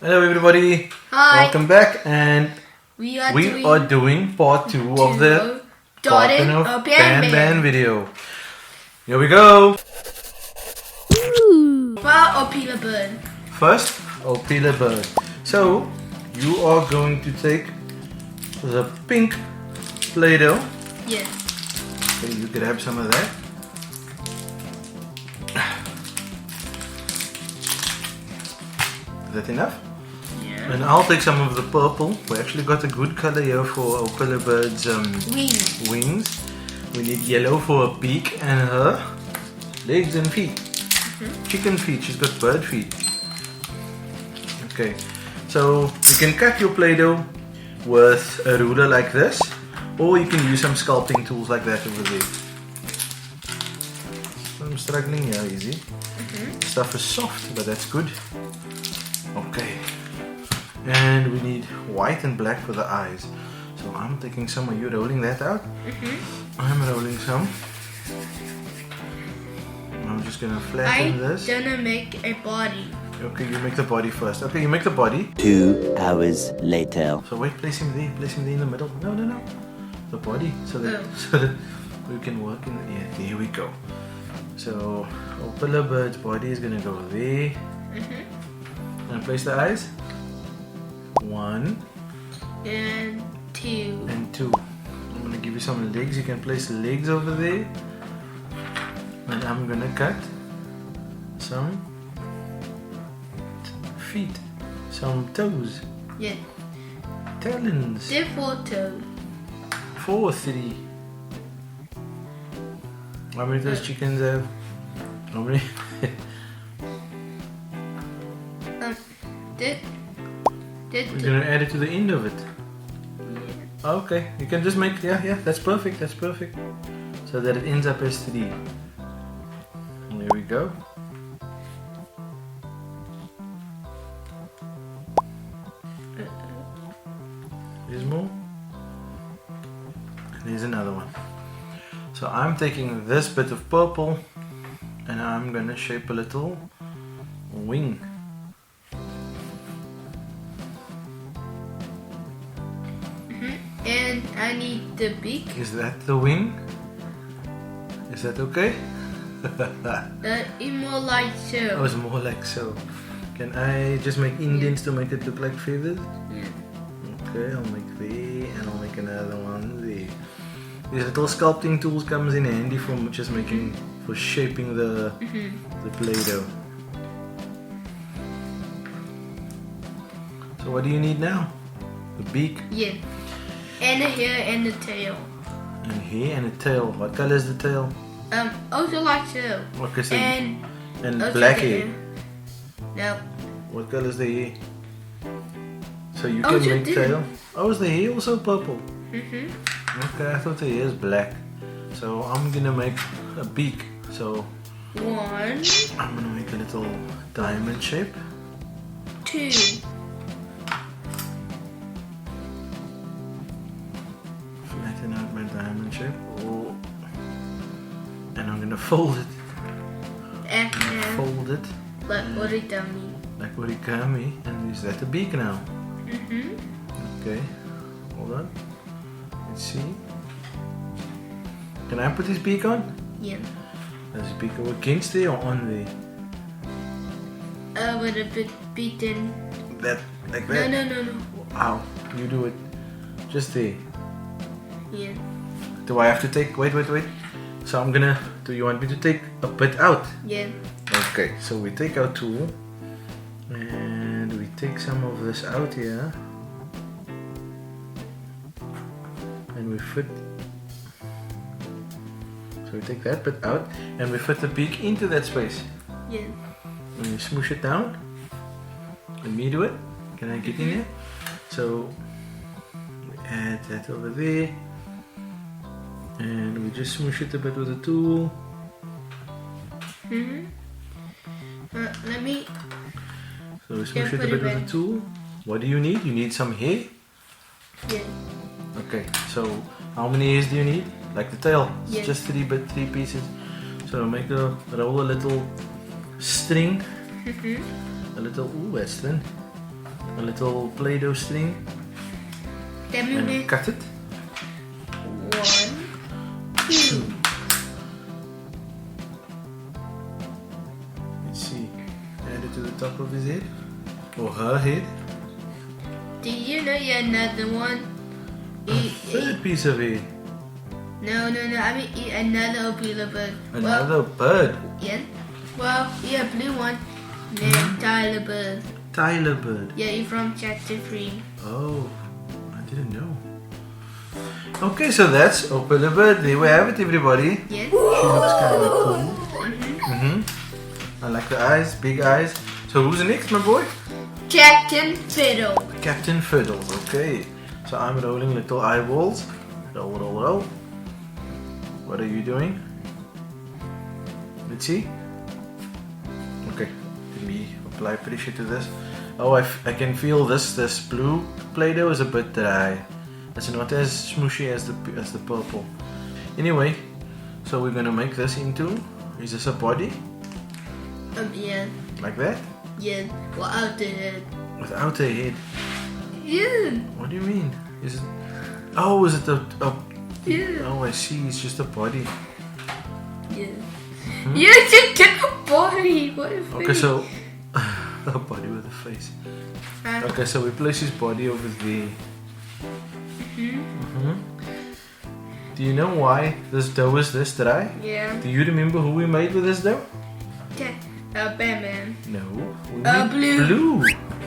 Hello everybody. Hi. Welcome back, and we are doing part 2 of the Garten of Banban video. Here we go. Well, Opila bird. First, Opila bird. So you are going to take the pink Play-Doh. Yes. Okay, you grab some of that. Is that enough? Yeah. And I'll take some of the purple. We actually got a good color here for our pillar bird's wings. We need yellow for her beak and her legs and feet. Chicken feet. She's got bird feet. Okay. So you can cut your Play-Doh with a ruler like this, or you can use some sculpting tools like that over there. I'm struggling here, easy. Stuff is soft, but that's good. Okay. And we need white and black for the eyes. So I'm taking some. Are you rolling that out? I'm rolling some. I'm just gonna flatten this. I'm gonna make a body. Okay, you make the body first. Okay, you make the body. 2 hours later. So wait, place him there. Place him there in the middle. No, no, no. The body, so that we can work in. Yeah, there we go. So our pillar bird's body is gonna go there. And place the eyes. 1 and 2 and 2. I'm gonna give you some legs. You can place legs over there. And I'm gonna cut some feet, some toes, yeah. talons. The 4 toes. 4, 3. How many does chickens have? How many? We're gonna add it to the end of it. Yeah. Okay, you can just make, yeah, that's perfect, that's perfect. So that it ends up as 3. There we go. There's more. And there's another one. So I'm taking this bit of purple and I'm gonna shape a little wing. And I need the beak. Is that the wing? Is that okay? It's more like so. Oh, it's more like so. Can I just make indents to make it look like feathers? Yeah. Okay, I'll make there and I'll make another one there. These little sculpting tools comes in handy for just making, for shaping the Play-Doh. So what do you need now? The beak. Yeah. And the hair and the tail. And hair and a tail. What color is the tail? Also like so. Okay, so And also black the hair. No. What color is the hair? So you Oh, can so make this- tail. Oh, is the hair also purple? Okay, I thought the hair is black. So I'm gonna make a beak. So 1, I'm gonna make a little diamond shape. 2. Flatten out my diamond shape. Oh. And I'm gonna fold it. And Fold it like origami. like origami. And is that the beak now? Okay. Hold on. Let's see. Can I put this beak on? Yeah. Does the beak go against there or on there? With a bit beaten. That, like No, that? no. Ow. You do it. Just there. Yeah. Do I have to take, wait. So I'm gonna, do you want me to take a bit out? Yeah. Okay, so we take our tool and we take some of this out here and we fit, so we take that bit out and we fit the beak into that space Yeah. and we smoosh it down. Let me do it. Can I get in here? So we add that over there and we just smoosh it a bit with a tool. Let me. So we smoosh it a put bit it with a back. tool. What do you need? You need some hair. Yeah. Okay, so how many hairs do you need? Like the tail? It's Yeah. just 3 pieces. So roll a little string. A little, ooh, that's thin. a little Play-Doh string and cut it. 1, 2. Let's see. Add it to the top of his head or her head. Do you know you another one? Third piece of hair. No. I mean, eat another Opila bird. Another bird. Yeah. Well, yeah, blue one. Named Tyler Bird. Tyler bird. Yeah, you're from chapter 3. Oh, I didn't know. Okay, so that's Opila bird. There we have it, everybody. Yeah. She looks kind of cool. I like the eyes, big eyes. So who's next, my boy? Captain Fiddle. Captain Fiddle. Okay. So I'm rolling little eyeballs. Roll. What are you doing? Let's see. Okay. Let me apply pressure to this. Oh, I can feel this blue Play-Doh is a bit dry. It's not as smooshy as the purple. Anyway, so we're gonna make this into. Is this a body? Yeah. Like that? Yeah. Without the head. Without a head. Yeah. What do you mean? Is it? Oh, is it a? Yeah. Oh, I see. It's just a body. Yeah. Yeah, it's a body. What a face. Okay, so a body with a face. Okay, so we place his body over there. Do you know why this dough is this dry? Yeah. Do you remember who we made with this dough? Banban. No. We made Blue. Blue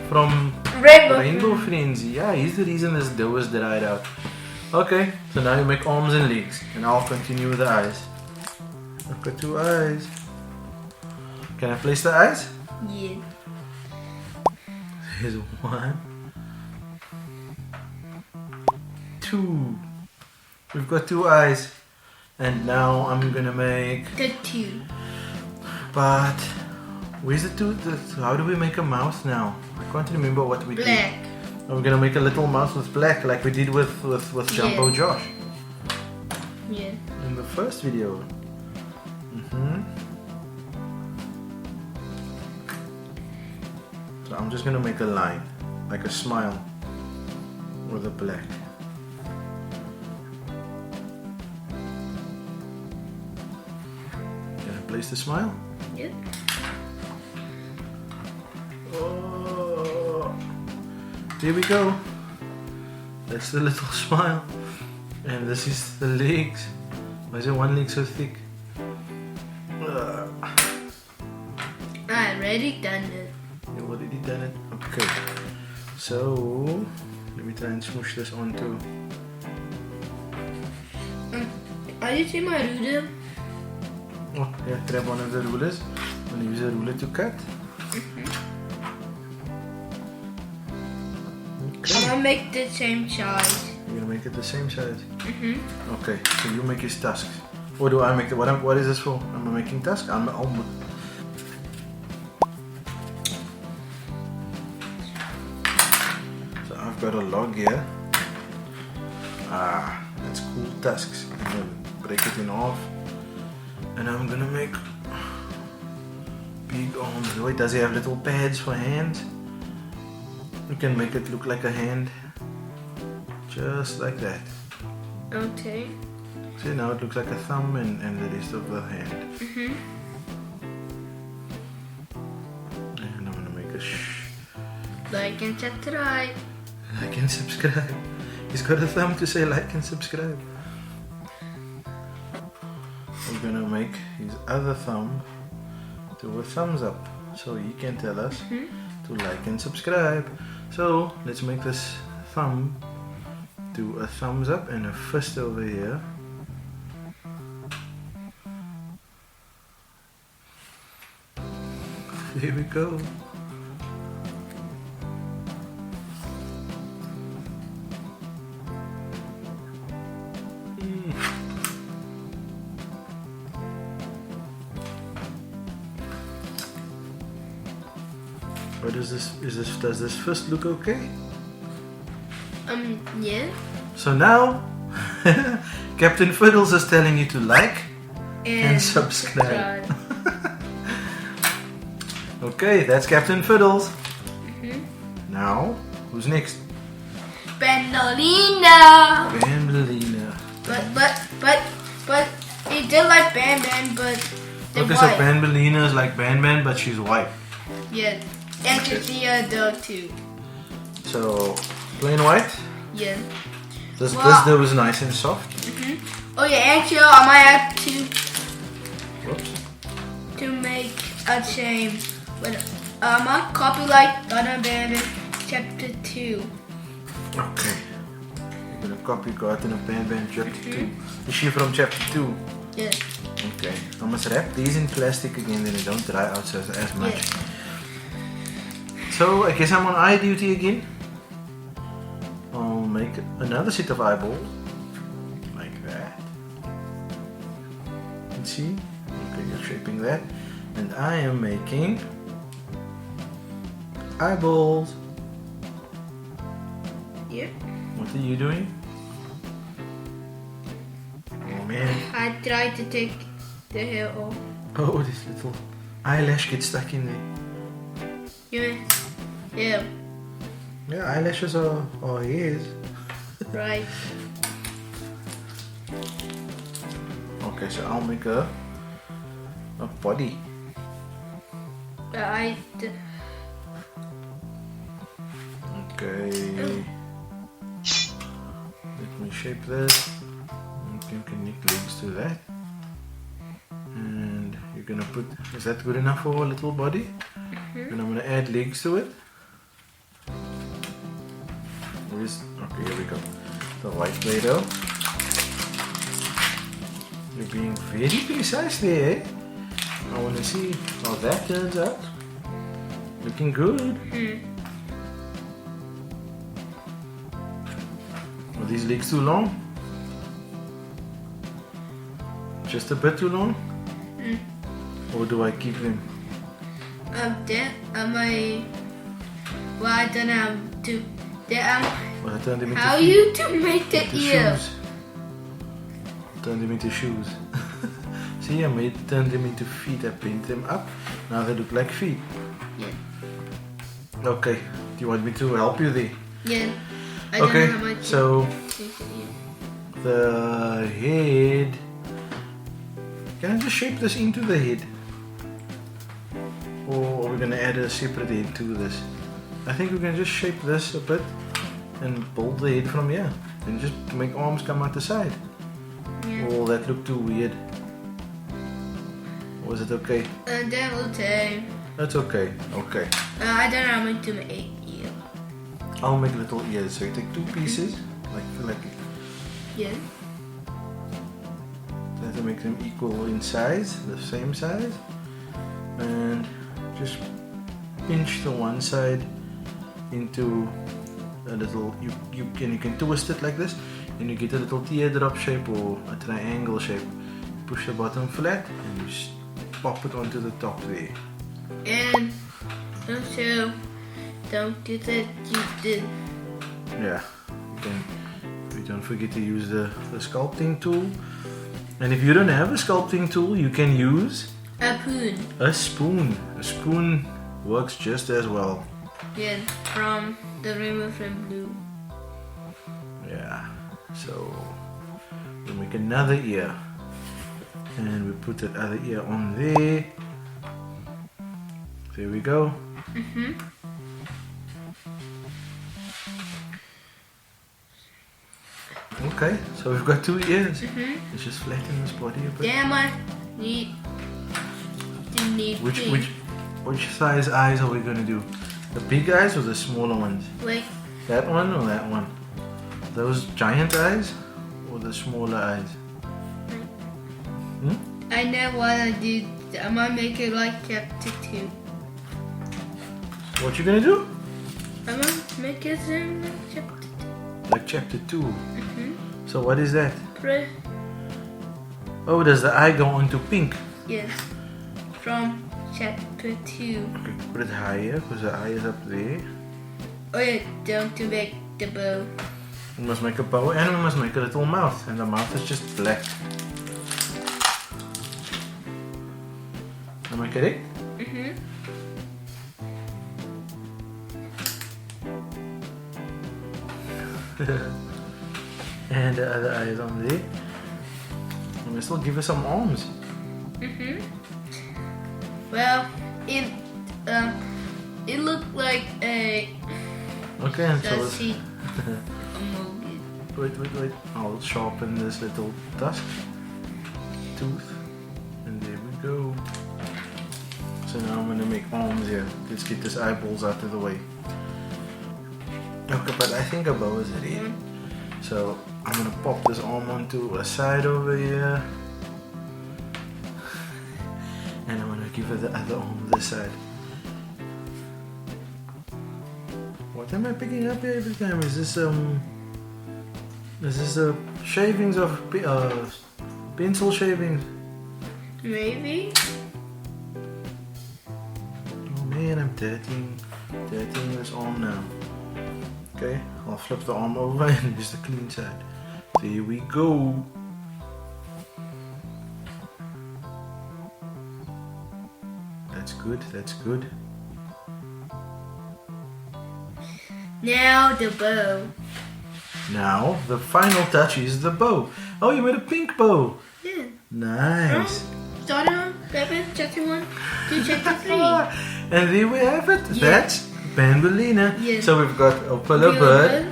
from Rainbow. Frenzy. Yeah, he's the reason this dough is dried out. Okay, so now you make arms and legs, and I'll continue with the eyes. I've got 2 eyes. Can I place the eyes? Yeah. Here's 1, 2. We've got 2 eyes, and now I'm gonna make. The 2. But where's the 2? How do we make a mouth now? I can't remember what we did. Black. We're gonna make a little mouth with black, like we did with Jumbo Josh Yeah. in the first video. So I'm just gonna make a line, like a smile, with a black. Can I place the smile? Yeah. Oh, here we go. That's the little smile. And this is the legs. Why is there one leg so thick? I already done it. You already done it? Okay. So, let me try and smoosh this onto. Are you seeing my ruler? Oh, yeah, grab one of the rulers and use a ruler to cut. I'm gonna make the same size. You're gonna make it the same size? Okay, so you make his tusks. Or do I make the. What is this for? Am I making tusks? So I've got a log here. That's cool tusks. I'm gonna break it in half. And I'm gonna make big arms. Wait, does he have little pads for hands? You can make it look like a hand. Just like that. Okay. See, now it looks like a thumb and the rest of the hand. And I'm gonna make a Like and subscribe. like and subscribe. He's got a thumb to say like and subscribe. We're gonna make his other thumb to a thumbs up, so he can tell us to like and subscribe. So let's make this thumb to a thumbs up and a fist over here. Here we go. What is this? Does this fist look okay? Yeah. So now, Captain Fiddles is telling you to like and subscribe. Okay, that's Captain Fiddles. Now, who's next? Banbalina. Banbalina. But it did like Banban, but they're Okay, white. so Banbalina is like Banban, but she's white. Yeah, and she's a dog too. So, plain white. Yeah. This Wow. dough is nice and soft. Oh yeah, actually, I might have Whoops. to make a change. But I might copy like Garten of Banban chapter 2. Okay. You're gonna copy Garten of Banban chapter 2. Is she from chapter 2? Yeah. Okay. I must wrap these in plastic again, then they don't dry out as much. Yeah. So I guess I'm on eye duty again. I'll make another set of eyeballs. Like that. Let's see. Okay, you're shaping that. And I am making eyeballs. Yeah. What are you doing? Oh man. I tried to take the hair off. Oh, this little eyelash gets stuck in there. Yeah. Yeah. Yeah, eyelashes are hairs. Right. Okay, so I'll make a body. Okay. Let me shape this. You can nick legs to that. And you're gonna put, is that good enough for a little body? And I'm gonna add legs to it. Okay, here we go. The white Play-Doh. You're being very precise there, eh? I wanna see how that turns out. Looking good. Are these legs too long? Just a bit too long? Or do I keep them? Well, I don't know to. Well, I turn them into How feet. you to make the Into ear? shoes. Turn them into shoes. See, I turned them into feet. I paint them up. Now they look like feet. Yeah. Okay. Do you want me to help you there? Yeah. I Okay. don't know how much. So Make the ear. the head. Can I just shape this into the head? Or are we gonna add a separate head to this? I think we can just shape this a bit and build the head from here. And just make arms come out the side. Yeah. Or will that look too weird? Or is it okay? That will take. That's okay. Okay. I don't know how much to make ear. I'll make little ears. So you take two pieces, like Yeah. try to make them equal in size, the same size, and just pinch the one side into a little. You can twist it like this, and you get a little teardrop shape or a triangle shape. Push the bottom flat and you pop it onto the top there. And also, don't do that. You did. Yeah. Don't forget to use the sculpting tool. And if you don't have a sculpting tool, you can use A spoon. a spoon. A spoon works just as well. Yeah, from the Rainbow from Blue. Yeah. So we make another ear. And we put that other ear on there. There we go. Okay, so we've got two ears. Let's just flatten this body a bit. Damn, I need Which things. which size eyes are we gonna do? The big eyes or the smaller ones? Like, That one or that one? Those giant eyes or the smaller eyes? I know what I did. I'm gonna make it like chapter 2. What you gonna do? I'm gonna make it in chapter 2. Like chapter 2. So what is that? Pre- Oh, does the eye go onto pink? Yes. From chapter 2. Okay, put it higher because the eye is up there. Oh yeah, don't to make the bow. We must make a bow and we must make a little mouth, and the mouth is just black. Am I correct? And the other eye is on there. And we still give her some arms. Well, it looked like a. Okay, and so Does let's- he? Wait. I'll sharpen this little tusk tooth. And there we go. So now I'm gonna make arms here. Let's get this eyeballs out of the way. Okay, but I think a bow is ready. So I'm gonna pop this arm onto a side over here. And I'm gonna give her the other arm this side. What am I picking up here every time? Is this shavings of pencil shavings? Maybe. Oh man, I'm dirtying this arm now. Okay, I'll flip the arm over and use the clean side. There we go. That's good. Now the bow. Now, the final touch is the bow. Oh, you made a pink bow. Yeah. Nice. Start on, Pepe, chapter 1 to chapter 3. And there we have it. Yeah. That's Banbalina. Yeah. So we've got Opala Bird,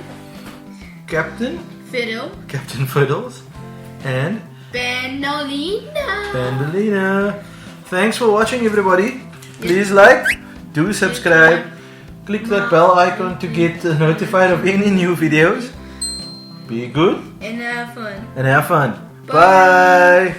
Captain Fiddles, and Banbalina. Thanks for watching, everybody. Please like, do subscribe, click that bell icon to get notified of any new videos. Be good And have fun. and have fun. Bye. Bye.